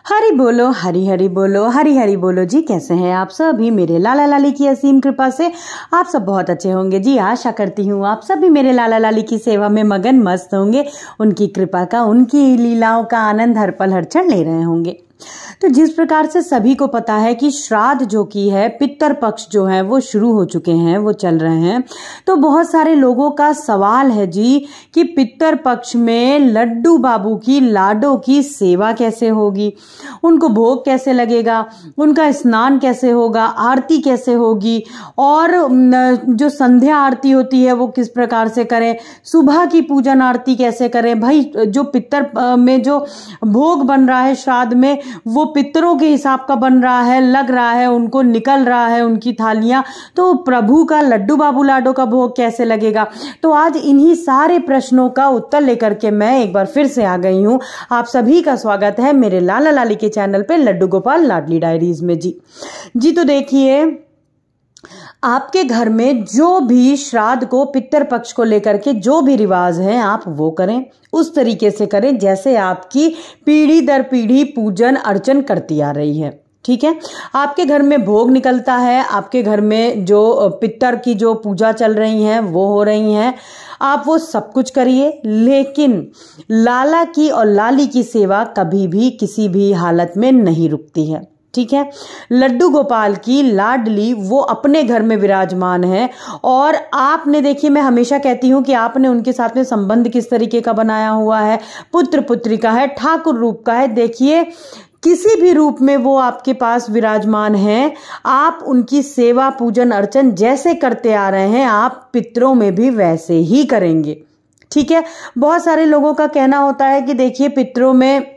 हरि बोलो, हरि हरि बोलो, हरि हरि बोलो जी। कैसे हैं आप सभी? मेरे लाला लाली की असीम कृपा से आप सब बहुत अच्छे होंगे जी। आशा करती हूँ आप सभी मेरे लाला लाली की सेवा में मगन मस्त होंगे, उनकी कृपा का, उनकी लीलाओं का आनंद हर पल हर क्षण ले रहे होंगे। तो जिस प्रकार से सभी को पता है कि श्राद्ध जो की है, पितर पक्ष जो है वो शुरू हो चुके हैं, वो चल रहे हैं। तो बहुत सारे लोगों का सवाल है जी कि पितर पक्ष में लड्डू बाबू की, लाडो की सेवा कैसे होगी, उनको भोग कैसे लगेगा, उनका स्नान कैसे होगा, आरती कैसे होगी, और जो संध्या आरती होती है वो किस प्रकार से करें, सुबह की पूजन आरती कैसे करें। भाई जो पितर में जो भोग बन रहा है श्राद्ध में, वो पितरों के हिसाब का बन रहा है, लग रहा है, उनको निकल रहा है उनकी थालियां। तो प्रभु का लड्डू बाबू लाडो का भोग कैसे लगेगा। तो आज इन्हीं सारे प्रश्नों का उत्तर लेकर के मैं एक बार फिर से आ गई हूं। आप सभी का स्वागत है मेरे लाला लाली के चैनल पे लड्डू गोपाल लाडली डायरीज में जी। तो देखिए, आपके घर में जो भी श्राद्ध को, पितर पक्ष को लेकर के जो भी रिवाज है, आप वो करें, उस तरीके से करें जैसे आपकी पीढ़ी दर पीढ़ी पूजन अर्चन करती आ रही है। ठीक है, आपके घर में भोग निकलता है, आपके घर में जो पितर की जो पूजा चल रही है वो हो रही है, आप वो सब कुछ करिए। लेकिन लाला की और लाली की सेवा कभी भी किसी भी हालत में नहीं रुकती है। ठीक है, लड्डू गोपाल की लाडली वो अपने घर में विराजमान है। और आपने, देखिए, मैं हमेशा कहती हूं कि आपने उनके साथ में संबंध किस तरीके का बनाया हुआ है, पुत्र पुत्री का है, ठाकुर रूप का है। देखिए, किसी भी रूप में वो आपके पास विराजमान है, आप उनकी सेवा पूजन अर्चन जैसे करते आ रहे हैं, आप पितरों में भी वैसे ही करेंगे। ठीक है, बहुत सारे लोगों का कहना होता है कि देखिए, पितरों में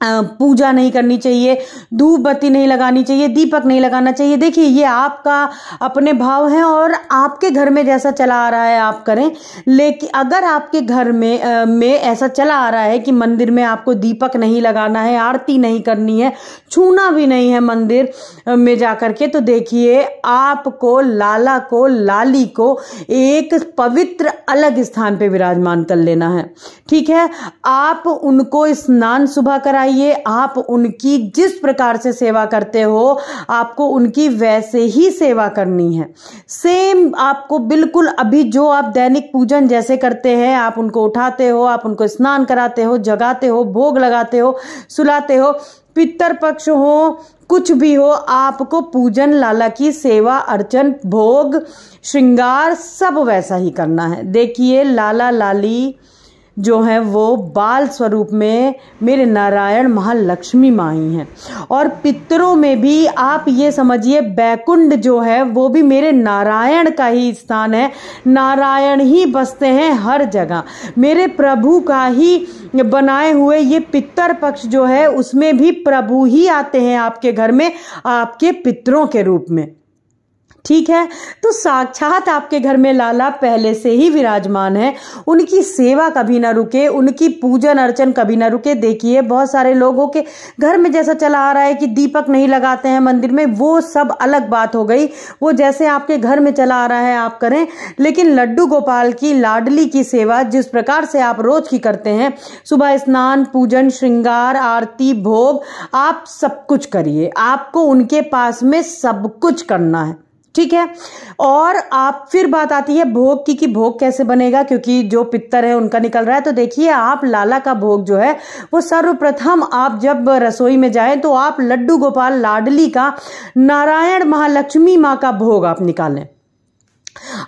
पूजा नहीं करनी चाहिए, धूप बत्ती नहीं लगानी चाहिए, दीपक नहीं लगाना चाहिए। देखिए, ये आपका अपने भाव है और आपके घर में जैसा चला आ रहा है आप करें। लेकिन अगर आपके घर में ऐसा चला आ रहा है कि मंदिर में आपको दीपक नहीं लगाना है, आरती नहीं करनी है, छूना भी नहीं है मंदिर में जाकर के, तो देखिए, आपको लाला को, लाली को एक पवित्र अलग स्थान पे विराजमान कर लेना है। ठीक है, आप उनको स्नान सुबह कराइए, आप उनकी जिस प्रकार से सेवा करते हो, आपको उनकी वैसे ही सेवा करनी है। सेम आपको बिल्कुल अभी जो आप दैनिक पूजन जैसे करते हैं, आप उनको उठाते हो, आप उनको स्नान कराते हो, जगाते हो, भोग लगाते हो, सुलाते हो, पितर पक्ष हो, कुछ भी हो, आपको पूजन, लाला की सेवा अर्चन, भोग, श्रृंगार सब वैसा ही करना है। देखिए, लाला लाली जो है वो बाल स्वरूप में मेरे नारायण महालक्ष्मी माँ ही हैं। और पितरों में भी आप ये समझिए, बैकुंठ जो है वो भी मेरे नारायण का ही स्थान है। नारायण ही बसते हैं हर जगह, मेरे प्रभु का ही बनाए हुए ये पितर पक्ष जो है, उसमें भी प्रभु ही आते हैं आपके घर में, आपके पितरों के रूप में। ठीक है, तो साक्षात आपके घर में लाला पहले से ही विराजमान है। उनकी सेवा कभी ना रुके, उनकी पूजन अर्चन कभी ना रुके। देखिए, बहुत सारे लोगों के घर में जैसा चला आ रहा है कि दीपक नहीं लगाते हैं मंदिर में, वो सब अलग बात हो गई। वो जैसे आपके घर में चला आ रहा है आप करें, लेकिन लड्डू गोपाल की, लाडली की सेवा जिस प्रकार से आप रोज की करते हैं, सुबह स्नान, पूजन, श्रृंगार, आरती, भोग, आप सब कुछ करिए। आपको उनके पास में सब कुछ करना है। ठीक है, और आप, फिर बात आती है भोग की कि भोग कैसे बनेगा, क्योंकि जो पितर है उनका निकल रहा है। तो देखिए, आप लाला का भोग जो है वो सर्वप्रथम आप जब रसोई में जाएं तो आप लड्डू गोपाल लाडली का, नारायण महालक्ष्मी माँ का भोग आप निकालें।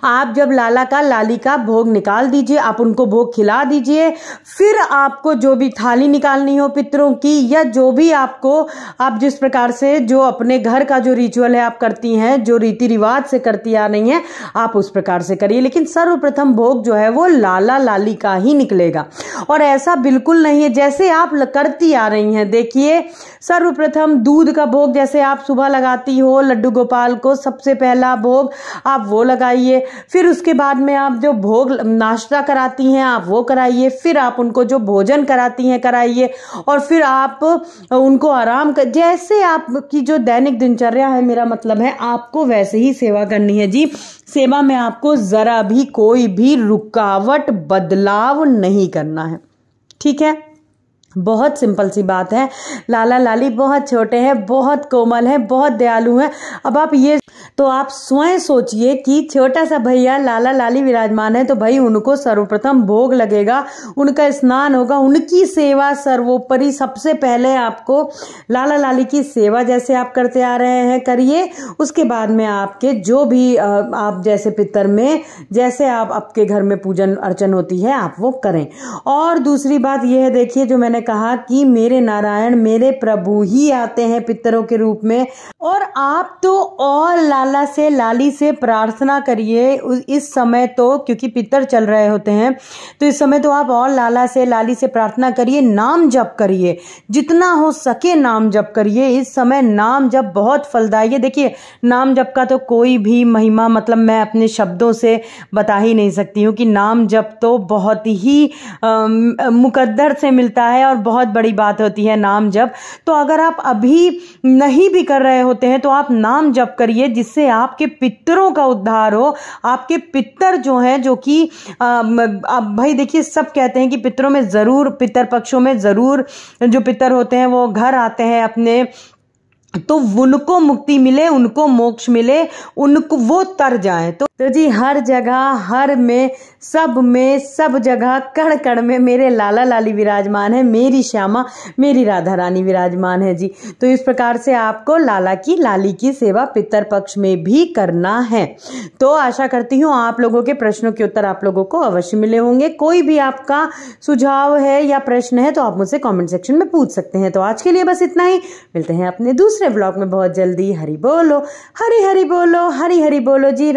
आप जब लाला का, लाली का भोग निकाल दीजिए, आप उनको भोग खिला दीजिए। फिर आपको जो भी थाली निकालनी हो पितरों की, या जो भी आपको, आप जिस प्रकार से जो अपने घर का जो रिचुअल है आप करती हैं, जो रीति रिवाज से करती आ रही हैं, आप उस प्रकार से करिए। लेकिन सर्वप्रथम भोग जो है वो लाला लाली का ही निकलेगा। और ऐसा बिल्कुल नहीं है जैसे आप करती आ रही हैं। देखिए, सर्वप्रथम दूध का भोग जैसे आप सुबह लगाती हो लड्डू गोपाल को, सबसे पहला भोग आप वो लगाइए। फिर उसके बाद में आप जो भोग नाश्ता कराती हैं आप वो कराइए। फिर आप उनको जो भोजन कराती हैं कराइए। और फिर आप उनको आराम कर, जैसे आपकी जो दैनिक दिनचर्या है, मेरा मतलब है आपको वैसे ही सेवा करनी है जी। सेवा में आपको जरा भी कोई भी रुकावट, बदलाव नहीं करना है। ठीक है, बहुत सिंपल सी बात है। लाला लाली बहुत छोटे हैं, बहुत कोमल हैं, बहुत दयालु हैं। अब आप स्वयं सोचिए कि छोटा सा भैया लाला लाली विराजमान है तो भाई उनको सर्वप्रथम भोग लगेगा, उनका स्नान होगा, उनकी सेवा सर्वोपरि। सबसे पहले आपको लाला लाली की सेवा जैसे आप करते आ रहे हैं करिए, उसके बाद में आपके जो भी आप जैसे पितर में जैसे आपके घर में पूजन अर्चन होती है आप वो करें। और दूसरी बात यह है, देखिए जो मैंने कहा कि मेरे नारायण मेरे प्रभु ही आते हैं पितरों के रूप में, और आप तो और लाला से लाली से प्रार्थना करिए इस समय तो, क्योंकि पितर चल रहे होते हैं तो इस समय तो आप और लाला से लाली से प्रार्थना करिए, नाम जप करिए, जितना हो सके नाम जप करिए। इस समय नाम जप बहुत फलदायी है। देखिए नाम जप का तो कोई भी महिमा मतलब मैं अपने शब्दों से बता ही नहीं सकती हूँ कि नाम जप तो बहुत ही मुकद्दर से मिलता है और बहुत बड़ी बात होती है नाम जप। तो अगर आप अभी नहीं भी कर रहे होते हैं तो आप नाम जप करिए, जिससे आपके पितरों का उद्धार हो। आपके पितर जो हैं, जो कि भाई देखिए सब कहते हैं कि पितरों में जरूर, पितर पक्षों में जरूर जो पितर होते हैं वो घर आते हैं अपने, तो उनको मुक्ति मिले, उनको मोक्ष मिले, उनको वो तर जाए। तो जी हर जगह, हर में, सब जगह, कण कण में मेरे लाला लाली विराजमान है, मेरी श्यामा, मेरी राधा रानी विराजमान है जी। तो इस प्रकार से आपको लाला की लाली की सेवा पितर पक्ष में भी करना है। तो आशा करती हूँ आप लोगों के प्रश्नों के उत्तर आप लोगों को अवश्य मिले होंगे। कोई भी आपका सुझाव है या प्रश्न है तो आप मुझसे कमेंट सेक्शन में पूछ सकते हैं। तो आज के लिए बस इतना ही, मिलते हैं अपने दूसरे ब्लॉग में बहुत जल्दी। हरि बोलो, हरि हरि बोलो, हरि हरि बोलो जी।